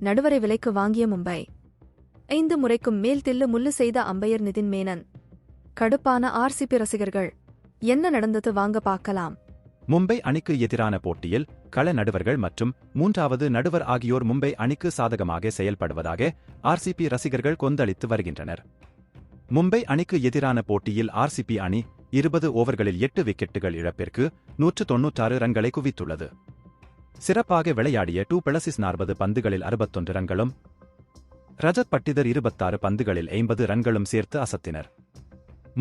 நடுவரை விலைக்கு வாங்கிய மும்பை 5 முறைக்கும் மேல் தில்லு முள்ளு செய்த அம்பையர் நிதின் மேனன். கடுப்பான ஆர்சிபி ரசிகர்கள். என்ன நடந்தது வாங்க பார்க்கலாம். மும்பை அணிக்கு எதிரான போட்டியில் கள நடுவர்கள் மற்றும் 3வது நடுவர் ஆகியோர் மும்பை அணிக்கு சாதகமாக செயல்படுவதாக ஆர்சிபி ரசிகர்கள் கொந்தளித்து வருகின்றனர். மும்பை அணிக்கு எதிரான போட்டியில் ஆர்சிபி அணி 20 ஓவர்களில் 8 விக்கெட்டுகள் இழப்பிற்கு 196 ரன்களை குவித்துள்ளது. சிறப்பாக விளையாடிய 2+40 பந்துகளில் 61 ரன்களும் ரஜத் பட்டிதர் 26 பந்துகளில் 50 ரன்களும் சேர்த்து அசத்தினர்.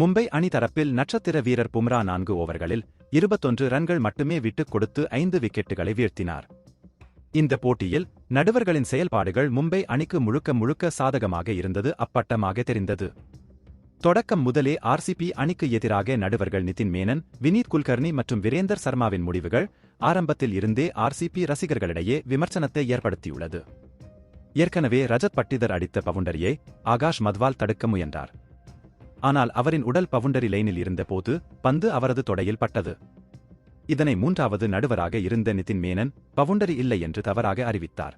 மும்பை அணி தரப்பில் நட்சத்திர வீரர் பும்ரா 4 ஓவர்களில் 21 ரன்கள் மட்டுமே விட்டுக் கொடுத்து 5 விக்கெட்டுகளை வீழ்த்தினார். இந்த போட்டியில் நடுவர்களின் செயல்பாடுகள் மும்பை அணிக்கு முழுக்க சாதகமாக இருந்தது அப்பட்டமாக தெரிந்தது. தொடக்கம் முதலே ஆர்சிபி அணிக்கு எதிராக நடுவர்கள் நிதின் மேனன், வினீத் குல்கர்னி மற்றும் வீரேந்தர் சர்மாவின் முடிவுகள் ஆரம்பத்தில் இருந்தே ஆர்சிபி ரசிகர்களிடையே விமர்சனத்தை ஏற்படுத்தியுள்ளது. ஏற்கனவே ரஜத் பட்டிதர் அடித்த பவுண்டரியை ஆகாஷ் மத்வால் தடுக்க முயன்றார். ஆனால் அவரின் உடல் பவுண்டரி லைனில் இருந்தபோது பந்து அவரது தொடையில் பட்டது. இதனை 3வது நடுவராக இருந்த நிதின் மேனன் பவுண்டரி இல்லை என்று தவறாக அறிவித்தார்.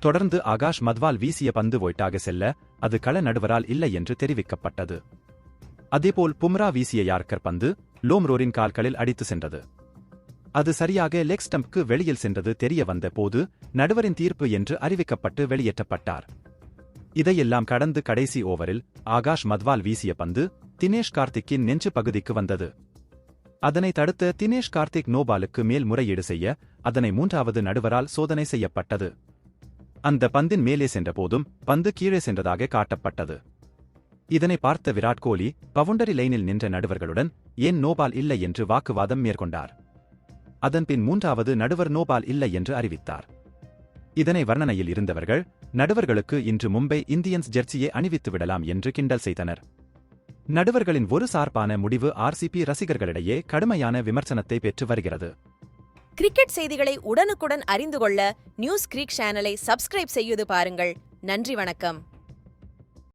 தொடர்ந்து ஆகாஷ் மத்வால் வீசிய பந்து ஒயிட்டாக செல்ல அது கள நடுவரால் இல்லை என்று தெரிவிக்கப்பட்டது. அதேபோல் பும்ரா வீசிய யார்க்கர் பந்து லோம்ரோரின் கால்களில் அடித்து சென்றது. அது சரியாக லெக் ஸ்டம்ப்க்கு வெளியில் சென்றது தெரிய வந்த போது நடுவரின் தீர்ப்பு என்று அறிவிக்கப்பட்டு வெளியேற்றப்பட்டார். இதையெல்லாம் கடந்து கடைசி ஓவரில் ஆகாஷ் மத்வால் வீசிய பந்து தினேஷ் கார்த்திக்கின் நெஞ்சு பகுதிக்கு வந்தது. அதனை தடுத்த தினேஷ் கார்த்திக் நோபாலுக்கு மேல் முறையீடு செய்ய அதனை 3வது நடுவரால் சோதனை செய்யப்பட்டது. அந்த பந்தின் மேலே சென்றபோதும் பந்து கீழே சென்றதாக காட்டப்பட்டது. இதனை பார்த்த விராட் கோலி பவுண்டரி லைனில் நின்ற நடுவர்களுடன் ஏன் நோபால் இல்லை என்று வாக்குவாதம் மேற்கொண்டார். அதன்பின் 3வது நடுவர் நோபால் இல்லை என்று அறிவித்தார். இதனை வர்ணனையில் இருந்தவர்கள் நடுவர்களுக்கு இன்று மும்பை இந்தியன்ஸ் ஜெர்சியை அணிவித்து விடலாம் என்று கிண்டல் செய்தனர். நடுவர்களின் ஒரு சார்பான முடிவு ஆர்சிபி ரசிகர்களிடையே கடுமையான விமர்சனத்தை பெற்று வருகிறது. கிரிக்கெட் செய்திகளை உடனுக்குடன் அறிந்து கொள்ள நியூஸ் கிரிக் சேனலை சப்ஸ்கிரைப் செய்து பாருங்கள். நன்றி, வணக்கம்.